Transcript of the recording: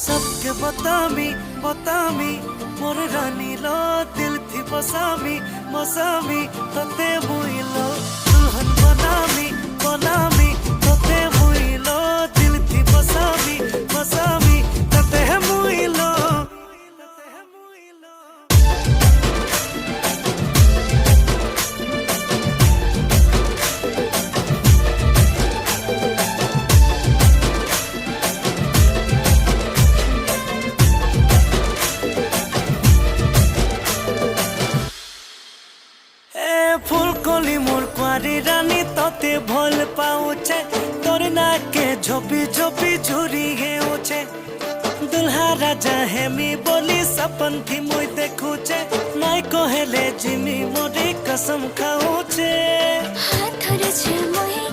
सबके बतामी बतामी मोर रानी लो दिल थी बसामी मसामी तते मुइलो दुल्हन बनामी बनामी तते मुइलो दिल थी बसामी मसामी तते मुइलो। फुलकली मोर कुआरी रानी तोते भल पाउचे तोर नाके झोपी झोपी झुरी हेउचे दुल्हा राजा हेमी बोली सपन थी मुई देखुचे नाई कहेले जिमी मोरी कसम खाउचे हाथ रे छे मोहि